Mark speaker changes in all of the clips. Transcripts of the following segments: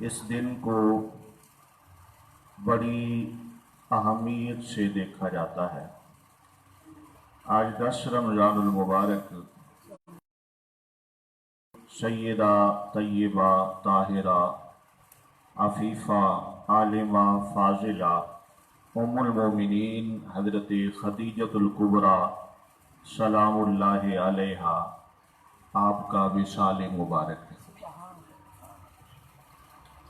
Speaker 1: इस दिन को बड़ी अहमियत से देखा जाता है। आज 10 रमज़ानुल मुबारक सैयदा तय्यबा ताहिरा अफीफ़ा आलिमा फाजिला उम्मुल मोमिनीन हज़रत खदीजतुल कुबरा सलामुल्लाहि अलैहा आपका विसाल मुबारक है।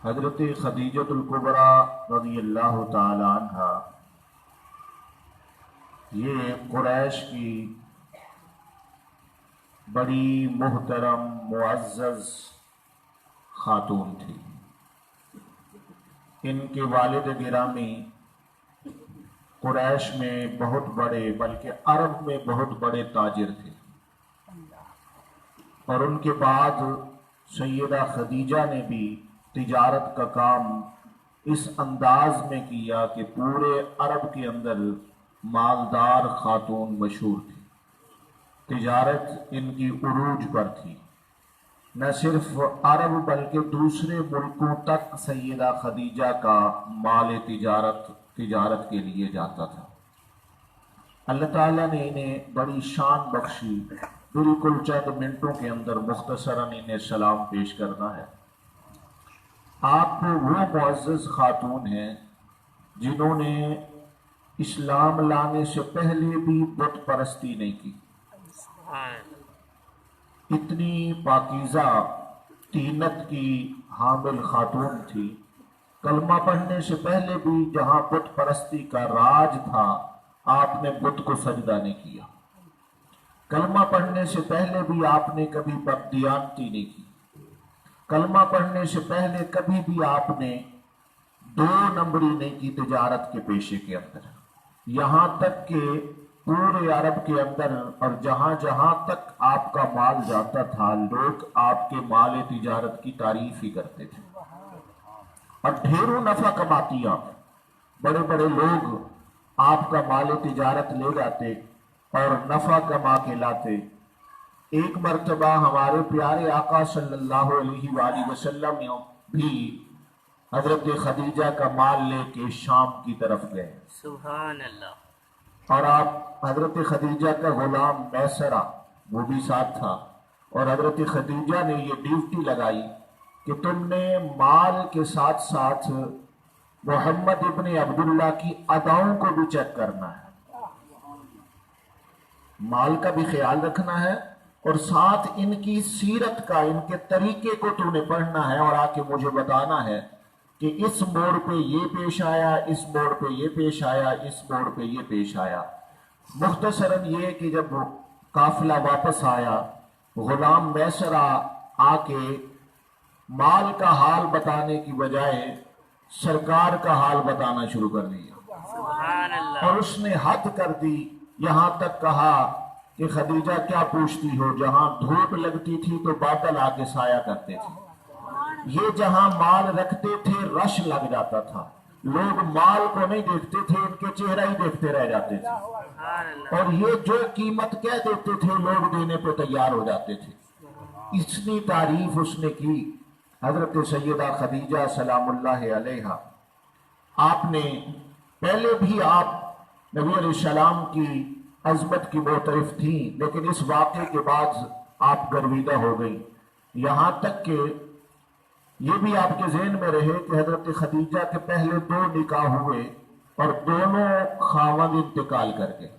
Speaker 1: हज़रत खदीजतुल कुबरा रज़ियल्लाहु ताला अन्हा ये कुरैश की बड़ी मुहतरम मुअज़्ज़ज़ खातून थी। इनके वालिद गिरामी कुरैश में बहुत बड़े, बल्कि अरब में बहुत बड़े ताजिर थे, और उनके बाद सैयदा खदीजा ने भी तिजारत का काम इस अंदाज में किया कि पूरे अरब के अंदर मालदार खातून मशहूर थी। तिजारत इनकी उरूज पर थी। न सिर्फ अरब बल्कि दूसरे मुल्कों तक सैयदा खदीजा का माल तिजारत के लिए जाता था। अल्लाह ताला ने इन्हें बड़ी शान बख्शी। बिल्कुल चंद मिनटों के अंदर मुख्तसरन इन्हें सलाम पेश करना है। आप वो मुअज़्ज़ज़ खातून हैं जिन्होंने इस्लाम लाने से पहले भी बुत परस्ती नहीं की। इतनी पाकीज़ा तीनत की हामिल खातून थी। कलमा पढ़ने से पहले भी जहां बुत परस्ती का राज था, आपने बुत को सजदा नहीं किया। कलमा पढ़ने से पहले भी आपने कभी बददियानती नहीं की। कलमा पढ़ने से पहले कभी भी आपने 2 नंबरी नहीं की तिजारत के पेशे के अंदर। यहाँ तक कि पूरे अरब के अंदर और जहां जहां तक आपका माल जाता था, लोग आपके माल तिजारत की तारीफ ही करते थे और ढेरों नफा कमाती आप। बड़े बड़े लोग आपका माल तिजारत ले जाते और नफा कमा के लाते। एक मर्तबा हमारे प्यारे आका सल्लल्लाहु अलैहि वसल्लम भी हजरत खदीजा का माल लेके शाम की तरफ गए।
Speaker 2: सुभान अल्लाह।
Speaker 1: और आप हजरत खदीजा का गुलाम मैसरा वो भी साथ था, और हजरत खदीजा ने ये ड्यूटी लगाई कि तुमने माल के साथ साथ मोहम्मद इब्न अब्दुल्ला की अदाओं को भी चेक करना है। माल का भी ख्याल रखना है और साथ इनकी सीरत का, इनके तरीके को तुमने पढ़ना है और आके मुझे बताना है कि इस मोड़ पे ये पेश आया, इस मोड़ पे ये पेश आया, इस मोड़ पे ये पेश आया। मुख्तसरन ये कि जब काफिला वापस आया, गुलाम मैसरा आके माल का हाल बताने की बजाय सरकार का हाल बताना शुरू कर दिया।
Speaker 2: सुभान अल्लाह।
Speaker 1: और उसने हद कर दी, यहां तक कहा कि खदीजा क्या पूछती हो, जहां धूप लगती थी तो बादल आके साया करते थे। ये जहां माल रखते थे रश लग जाता था। लोग माल को नहीं देखते थे, इनके चेहरा ही देखते रह जाते थे। और ये जो कीमत कह देते थे लोग देने पे तैयार हो जाते थे। इतनी तारीफ उसने की हजरत सैयदा खदीजा सलामुल्लाहि अलैहा। आपने पहले भी आप नबी अलैहिस्सलाम की अज़मत की मोतरिफ थी, लेकिन इस वाक़े के बाद आप गर्विदा हो गई। यहां तक कि ये भी आपके ज़हन में रहे कि हजरत खदीजा के पहले 2 निकाह हुए और दोनों खावंद इंतकाल कर गए।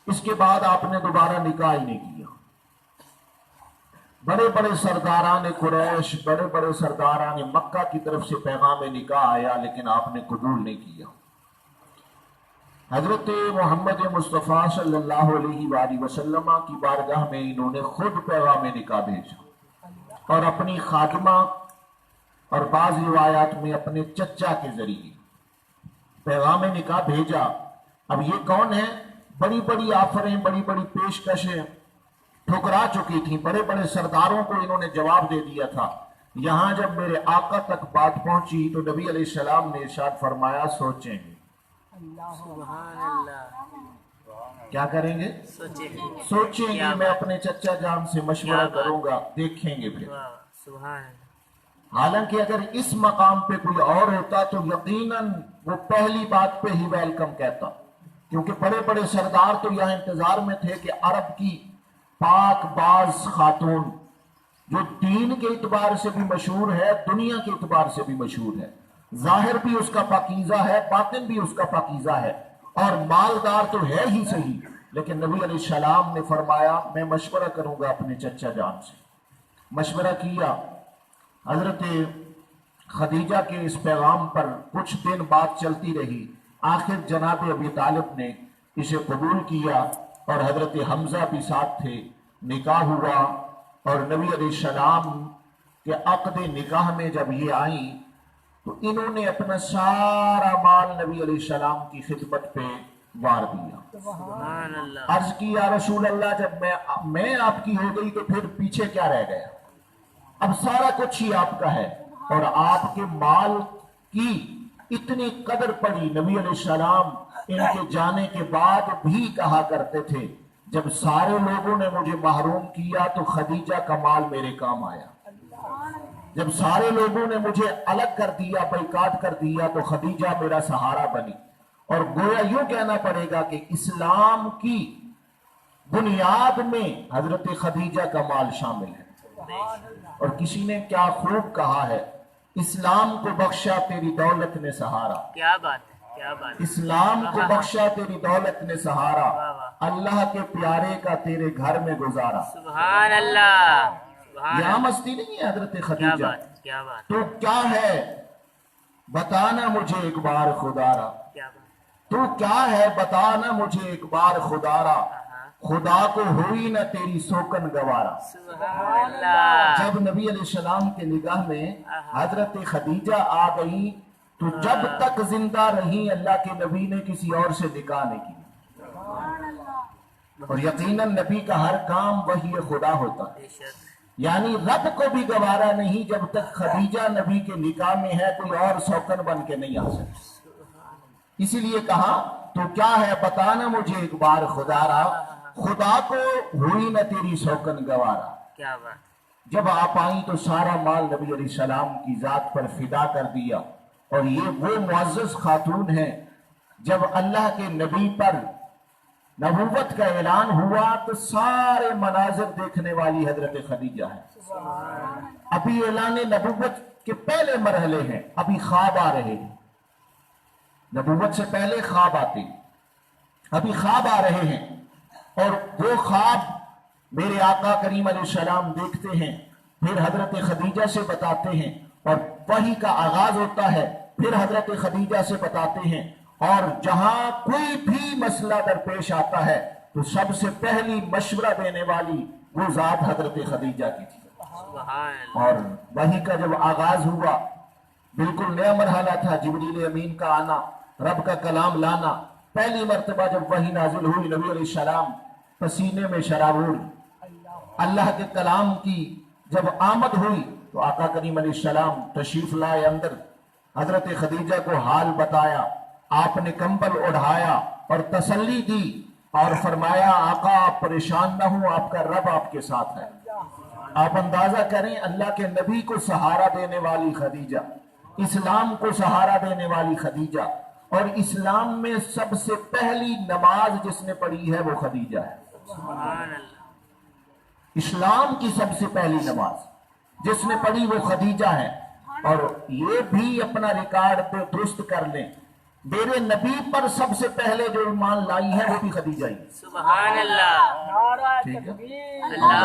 Speaker 1: इसके बाद आपने दोबारा निकाह ही नहीं किया। बड़े बड़े सरदारान कुरैश, बड़े बड़े सरदारान मक्का की तरफ से पैगाम निकाह आया, लेकिन आपने कबूल नहीं किया। हजरत मोहम्मद मुस्तफ़ा सल्लल्लाहु अलैहि वसल्लम की बारगाह में इन्होंने खुद पैगाम निकाह भेजा और अपनी खातिमा और बाज़ रिवायात में अपने चचा के जरिए पैगाम निकाह भेजा। अब ये कौन है? बड़ी बड़ी ऑफरें, बड़ी बड़ी पेशकशें ठुकरा चुकी थी। बड़े बड़े सरदारों को इन्होंने जवाब दे दिया था। यहां जब मेरे आका तक बात पहुंची तो नबी अलैहिस्सलाम ने इरशाद फरमाया, सोचेंगे।
Speaker 2: सुभान अल्लाह।
Speaker 1: क्या करेंगे? सोचेंगे। मैं अपने चचा जान से मशवरा करूंगा, देखेंगे फिर।
Speaker 2: सुभान।
Speaker 1: हालांकि अगर इस मकाम पे कोई और होता तो यकीनन वो पहली बात पे ही वेलकम कहता, क्योंकि बड़े बड़े सरदार तो यहाँ इंतजार में थे कि अरब की पाक बाज खातून जो दीन के इतबार से भी मशहूर है, दुनिया के इतबार से भी मशहूर है, जाहिर भी उसका पाकीज़ा है, बातिन भी उसका पाकीज़ा है, और मालदार तो है ही सही, लेकिन नबी अलैहिस्सलाम ने फरमाया मैं मशवरा करूंगा अपने चचा जान से। मशवरा किया। हजरत खदीजा के इस पैगाम पर कुछ दिन बात चलती रही। आखिर जनाब अबी तालिब ने इसे कबूल किया और हजरत हमजा भी साथ थे। निकाह हुआ और नबी अलैहिस्सलाम के अक़द निकाह में जब ये आई तो इन्होंने अपना सारा माल नबी अलैहिस्सलाम की खिदमत पे वार दिया।
Speaker 2: सुभान अल्लाह।
Speaker 1: अर्ज की या रसूल अल्लाह, जब मैं आपकी हो गई तो फिर पीछे क्या रह गया? अब सारा कुछ ही आपका है। और आपके माल की इतनी कदर पड़ी, नबी अलैहिस्सलाम इनके जाने के बाद भी कहा करते थे जब सारे लोगों ने मुझे महरूम किया तो खदीजा का माल मेरे काम आया, जब सारे लोगों ने मुझे अलग कर दिया, बैकाट कर दिया, तो खदीजा मेरा सहारा बनी। और गोया यूं कहना पड़ेगा कि इस्लाम की बुनियाद में हजरत खदीजा का माल शामिल है। और किसी ने क्या खूब कहा है, इस्लाम को बख्शा तेरी दौलत ने सहारा।
Speaker 2: क्या बात है, क्या बात है।
Speaker 1: इस्लाम को बख्शा तेरी दौलत ने सहारा, अल्लाह के प्यारे का तेरे घर में गुजारा।
Speaker 2: सुभान अल्लाह, सुभान
Speaker 1: यहाँ
Speaker 2: अल्लाह।
Speaker 1: मस्ती नहीं है हजरत
Speaker 2: क्या
Speaker 1: खदीजा।
Speaker 2: बात, क्या बात,
Speaker 1: तो क्या है बताना मुझे एक बार खुदारा,
Speaker 2: क्या बात।
Speaker 1: तू क्या है बताना मुझे एक बार खुदारा, खुदा को हुई न तेरी सोकन गवारा।
Speaker 2: सुभान अल्लाह।
Speaker 1: जब नबी अलैहिस्सलाम के निगाह में हजरत खदीजा आ गई तो जब तक जिंदा रही अल्लाह के नबी ने किसी और से निकाह नहीं की। और यकीनन नबी का हर काम वही खुदा होता है,
Speaker 2: बेशक।
Speaker 1: यानी रब को भी गवारा नहीं जब तक खदीजा नबी के निकाह में है, कोई और सौकन बन के नहीं आ सकती। इसीलिए कहा तो क्या है बताना मुझे एक बार खुदारा, खुदा को हुई न तेरी सौकन गवारा।
Speaker 2: क्या बात।
Speaker 1: जब आप आई तो सारा माल नबी अलैहिस्सलाम की जात पर फिदा कर दिया। और ये वो मुअज़्ज़ज़ खातून है, जब अल्लाह के नबी पर नबूवत का ऐलान हुआ तो सारे मनाजिर देखने वाली हजरत खदीजा है। अभी ऐलान नबूवत के पहले मरहले हैं, अभी ख्वाब आ रहे हैं। नबूवत से पहले ख्वाब आते, अभी ख्वाब आ रहे हैं। और वो ख्वाब मेरे आका करीम अलैहिस्सलाम देखते हैं, फिर हजरत खदीजा से बताते हैं, और वही का आगाज होता है, फिर हजरत खदीजा से बताते हैं। और जहां कोई भी मसला दरपेश आता है तो सबसे पहली मशवरा देने वाली वो जात हजरत खदीजा की थी।
Speaker 2: सुभान अल्लाह।
Speaker 1: और वही का जब आगाज हुआ, बिल्कुल नया मरहला था, जिब्रील अमीन का आना, रब का कलाम लाना। पहली मर्तबा जब वही नाजिल हुई, नबी अलैहिस्सलाम पसीने में शराबूर, अल्लाह के कलाम की जब आमद हुई तो आका करीम अलैहिस्सलाम तशरीफ लाए अंदर। हजरत खदीजा को हाल बताया, आपने कंबल ओढ़ाया और तसल्ली दी और फरमाया आका आप परेशान ना हो, आपका रब आपके साथ है। आप अंदाजा करें, अल्लाह के नबी को सहारा देने वाली खदीजा, इस्लाम को सहारा देने वाली खदीजा, और इस्लाम में सबसे पहली नमाज जिसने पढ़ी है वो खदीजा है।
Speaker 2: सुभान अल्लाह।
Speaker 1: इस्लाम की सबसे पहली नमाज जिसने पढ़ी वो खदीजा है। और ये भी अपना रिकॉर्ड पे दुरुस्त कर लें, मेरे नबी पर सबसे पहले जो ईमान लाई है वो भी खदीजा ही।
Speaker 2: सुभान अल्लाह।
Speaker 3: नारा
Speaker 1: ठीक है।
Speaker 3: तकबीर,
Speaker 2: अल्लाह।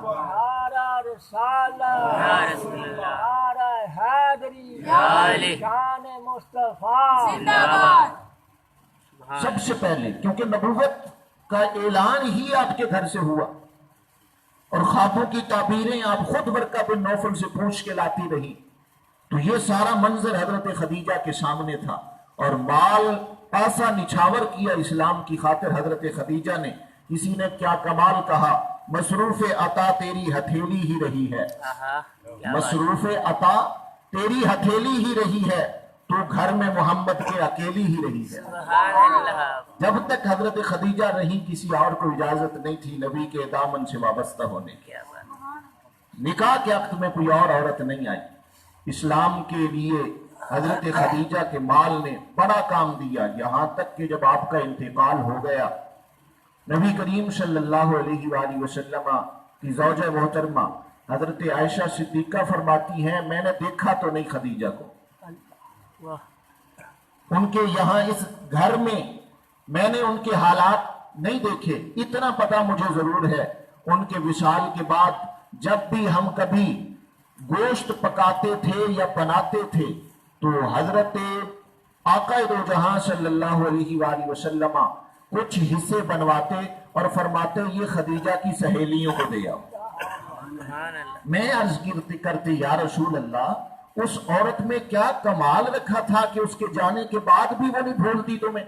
Speaker 3: नारा रिसालत,
Speaker 2: या रसूल अल्लाह।
Speaker 3: नारा हैदरी,
Speaker 2: या अली।
Speaker 3: शान मुस्तफा।
Speaker 2: जिंदाबाद। सुभान।
Speaker 1: सबसे पहले, क्योंकि नबूवत का ऐलान ही आपके घर से हुआ और ख्वाबों की ताबीरें आप खुद वर्का बिन नौफल से पूछ के लाती रही। तो ये सारा मंजर हजरत खदीजा के सामने था। और माल ऐसा निछावर किया इस्लाम की खातिर हजरत खदीजा ने। किसी ने क्या कमाल कहा, मसरूफ अता तेरी हथेली ही रही है।
Speaker 2: आहा, क्या बात।
Speaker 1: मसरूफ अता तेरी हथेली ही रही है, तो घर में मोहम्मद के अकेली ही रही है।
Speaker 2: सुभान अल्लाह।
Speaker 1: जब तक हजरत खदीजा रही किसी और को इजाजत नहीं थी नबी के दामन से वाबस्ता होने की।
Speaker 2: क्या बात।
Speaker 1: निकाह के वक्त में कोई और औरत नहीं आई। اسلام کے لیے حضرت خدیجہ کے مال نے بڑا کام دیا، یہاں تک کہ جب آپ کا انتقال ہو گیا، نبی کریم صلی اللہ علیہ وآلہ وسلم کی زوجہ محترمہ حضرت عائشہ صدیقہ فرماتی ہیں میں نے دیکھا تو نہیں خدیجہ کو،
Speaker 2: واہ
Speaker 1: ان کے یہاں اس گھر میں نے ان کے حالات نہیں دیکھے، اتنا پتہ مجھے ضرور ہے ان کے وصال کے بعد جب بھی ہم کبھی گوشت پکاتے تھے یا بناتے تھے تو حضرت آقا دو جہاں صلی اللہ علیہ وآلہ وسلم کچھ حصے بنواتے اور فرماتے یہ خدیجہ کی سہیلیوں کو دے آؤ۔
Speaker 2: سبحان اللہ
Speaker 1: میں عرض کرتی یا رسول اللہ اس عورت میں کیا کمال رکھا تھا کہ اس کے جانے کے بعد بھی وہ نہیں بھولتی تمہیں؟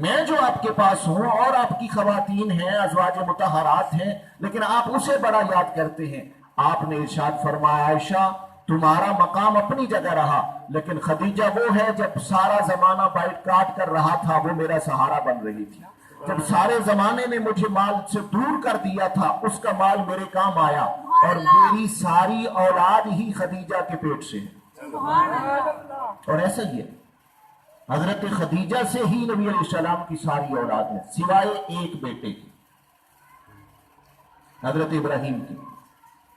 Speaker 1: میں جو آپ کے پاس ہوں اور آپ کی خواتین ہیں، ازواج مطہرات ہیں، لیکن آپ اسے بڑا یاد کرتے ہیں۔ آپ نے ارشاد فرمایا عائشہ تمہارا مقام اپنی جگہ رہا، لیکن خدیجہ وہ ہے جب سارا زمانہ بائٹ کاٹ کر رہا تھا وہ میرا سہارا بن رہی تھی، جب سارے زمانے نے مجھے مال سے دور کر دیا تھا اس کا مال میرے کام آیا، اور میری ساری اولاد ہی خدیجہ کے پیٹ سے ہے۔ اور ایسا ہی ہے، حضرت خدیجہ سے ہی نبی علیہ السلام کی ساری اولاد ہے سوائے ایک بیٹے کی، حضرت ابراہیم کی،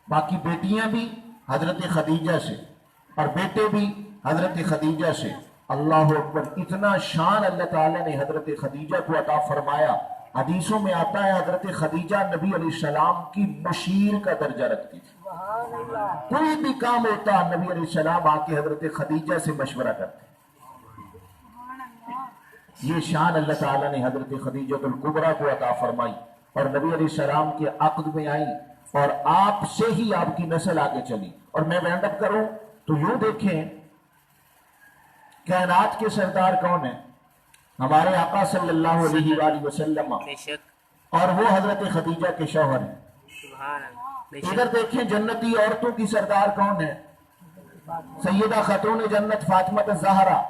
Speaker 1: باقی بیٹیاں بھی حضرت خدیجہ سے اور بیٹے بھی حضرت خدیجہ سے۔ اللہ اکبر، اتنا شان اللہ تعالیٰ نے حضرت خدیجہ کو عطا فرمایا۔ حدیثوں میں آتا ہے حضرت خدیجہ نبی علیہ السلام کی مشیر کا درجہ رکھتی تھی،
Speaker 3: سبحان اللہ
Speaker 1: کوئی بھی کام ہوتا نبی علیہ السلام آ کے حضرت خدیجہ سے مشورہ کرتے۔ یہ شان اللہ تعالیٰ نے حضرت خدیجہ الکبریٰ کو عطا فرمائی اور نبی علیہ السلام کے عقد میں آئی اور آپ سے ہی آپ کی نسل آگے چلی۔ اور میں وینڈ اپ کروں تو یوں دیکھیں کائنات کے سردار کون ہیں؟ ہمارے آقا صلی اللہ علیہ وآلہ وسلم،
Speaker 2: بے شک
Speaker 1: اور وہ حضرت خدیجہ کے شوہر ہیں۔
Speaker 2: سبحان اللہ بے شک
Speaker 1: ادھر دیکھیں جنتی عورتوں کی سردار کون ہے؟ سیدہ خاتون جنت فاطمہ الزہرا،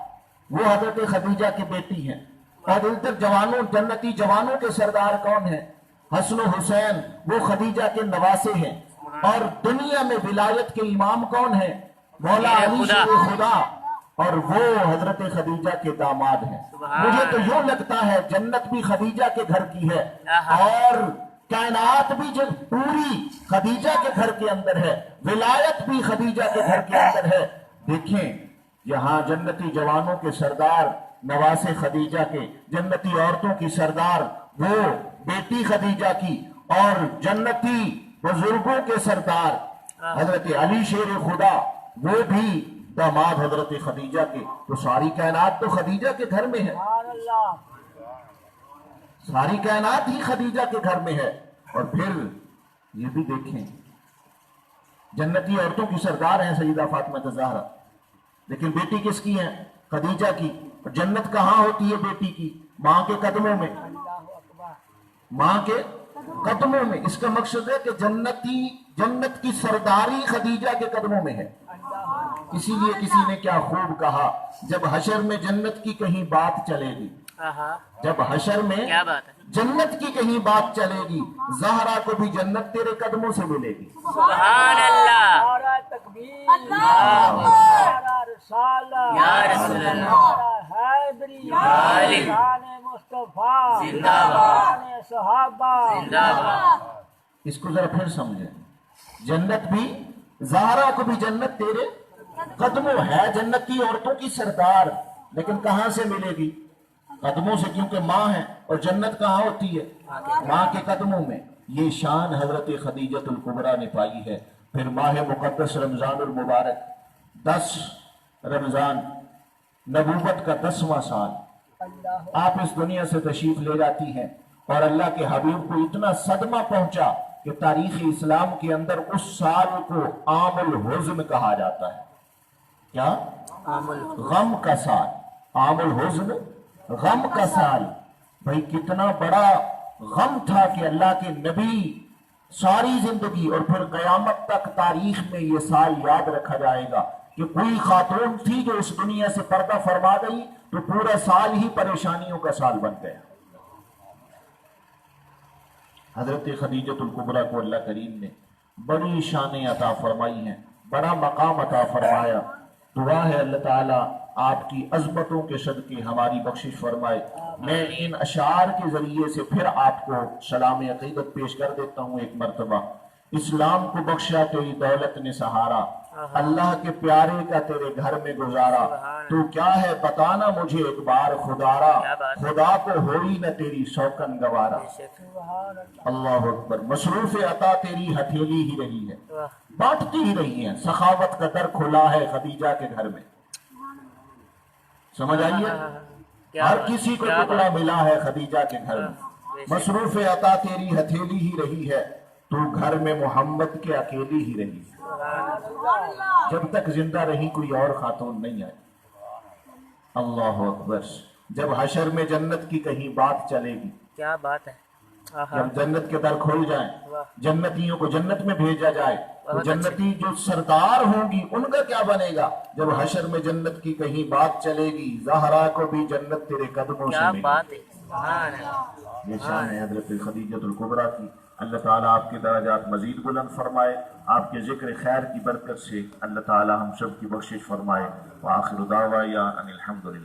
Speaker 1: وہ حضرت خدیجہ کی بیٹی ہیں۔ اور ادھر جوانوں جنتی جوانوں کے سردار کون ہیں؟ حسن و حسین، وہ خدیجہ کے نواسے ہیں۔ اور دنیا میں ولایت کے امام کون ہیں؟ مولا علی شیر خدا، اور وہ حضرت خدیجہ کے داماد ہیں۔ مجھے تو یوں لگتا ہے جنت بھی خدیجہ کے گھر کی ہے اور کائنات بھی جو پوری خدیجہ کے گھر کے اندر ہے، ولایت بھی خدیجہ کے گھر کے اندر ہے۔ دیکھیں یہاں جنتی جوانوں کے سردار نواسے خدیجہ کے، جنتی عورتوں کی سردار وہ بیٹی خدیجہ کی، اور جنتی بزرگوں کے سردار حضرت علی شیر خدا وہ بھی داماد حضرت خدیجہ کے۔ تو ساری کائنات تو خدیجہ کے گھر میں ہے،
Speaker 3: سبحان اللہ
Speaker 1: ساری کائنات ہی خدیجہ کے گھر میں ہے۔ اور پھر یہ بھی دیکھیں جنتی عورتوں کی سردار ہیں سیدہ فاطمہ الزہرا، لیکن بیٹی کس کی ہے؟ خدیجہ کی۔ اور جنت کہاں ہوتی ہے بیٹی کی؟ ماں کے قدموں میں،
Speaker 3: اللہ اکبر
Speaker 1: ماں کے قدموں میں۔ اس کا مقصد ہے کہ جنت کی سرداری خدیجہ کے قدموں میں ہے۔ اسی لیے کسی نے کیا خوب کہا، جب حشر میں جنت کی کہیں بات چلے گی،
Speaker 2: آہا
Speaker 1: جب حشر میں
Speaker 2: کیا بات ہے
Speaker 1: جنت کی کہیں بات چلے گی، زہرا کو بھی جنت تیرے قدموں سے ملے گی۔
Speaker 2: سبحان اللہ
Speaker 3: نعرہ تکبیر، نعرہ رسالہ،
Speaker 2: یا رسول اللہ،
Speaker 3: نعرہ حیدری،
Speaker 2: علی،
Speaker 3: شان مصطفیٰ،
Speaker 2: زندہ باد،
Speaker 3: شان صحابہ،
Speaker 2: زندہ باد۔
Speaker 1: اس کو ذرا پھر سمجھیں، جنت بھی زہرا کو بھی جنت تیرے قدموں ہے، جنتی عورتوں کی سردار، لیکن کہاں سے ملے گی؟ قدموں سے، کیونکہ ماں ہے، اور جنت کہاں ہوتی ہے؟ ماں کے قدموں میں۔ یہ شان حضرت خدیجہ الکبریٰ نے پائی ہے۔ پھر ماہ مقدس رمضان المبارک، 10 رمضان، نبوت کا 10واں سال، آپ اس دنیا سے تشریف لے جاتی ہیں، اور اللہ کے حبیب کو اتنا صدمہ پہنچا کہ تاریخ اسلام کے اندر اس سال کو عام الحزن کہا جاتا ہے۔ کیا؟ غم کا سال، عام الحزن، غم کا سال۔ بھئی کتنا بڑا غم تھا کہ اللہ کے نبی ساری زندگی اور پھر قیامت تک تاریخ میں یہ سال یاد رکھا جائے گا کہ کوئی خاتون تھی جو اس دنیا سے پردہ فرما گئی تو پورا سال ہی پریشانیوں کا سال بن گیا۔ حضرت خدیجہ الکبریٰ کو اللہ کریم نے بڑی شانیں عطا فرمائی ہیں۔ बड़ा मकाम अता फरमाया। दुआ है अल्लाह ताला आपकी अजमतों के सदके हमारी बख्शिश फरमाए। मैं इन अशार के जरिए से फिर आपको सलाम अकीदत पेश कर देता हूँ एक मरतबा। इस्लाम को बख्शा तेरी दौलत ने सहारा, अल्लाह के प्यारे का तेरे घर में गुजारा। तू क्या है बताना मुझे एक बार खुदारा, खुदा को होई न तेरी शौकन गवारा। अल्लाह अकबर। मसरूफ अता तेरी हथेली ही रही है, बांटती ही रही है, सखावत का दर खुला है खदीजा के घर में। समझ आइए, हर किसी को टुकड़ा मिला है खदीजा के घर में। मसरूफ अता तेरी हथेली ही रही है, तू घर में मोहम्मद के अकेली ही रही। जब तक जिंदा रही कोई और खातून नहीं आई। अल्लाह अकबर। जब हशर में जन्नत की कहीं बात चलेगी,
Speaker 2: क्या बात है।
Speaker 1: जब जन्नत के दर खुल जाएं, जन्नतियों को जन्नत में भेजा जाए, तो जन्नती जो सरदार होंगी उनका क्या बनेगा। जब हशर में जन्नत की कहीं बात चलेगी, ज़हरा को भी जन्नत तेरे कदमों से मिलेगी।
Speaker 2: बात है। सुभान अल्लाह।
Speaker 1: ये शान है हज़रत खदीजतुल कुबरा की। अल्लाह ताला आपके दर्जात मजीद बुलंद फरमाए, आपके जिक्र खैर की बरकत से अल्लाह ताला हम सब की बख्शिश फरमाए। व आखिर दावा या अनिल हम्दुलिल्लाह।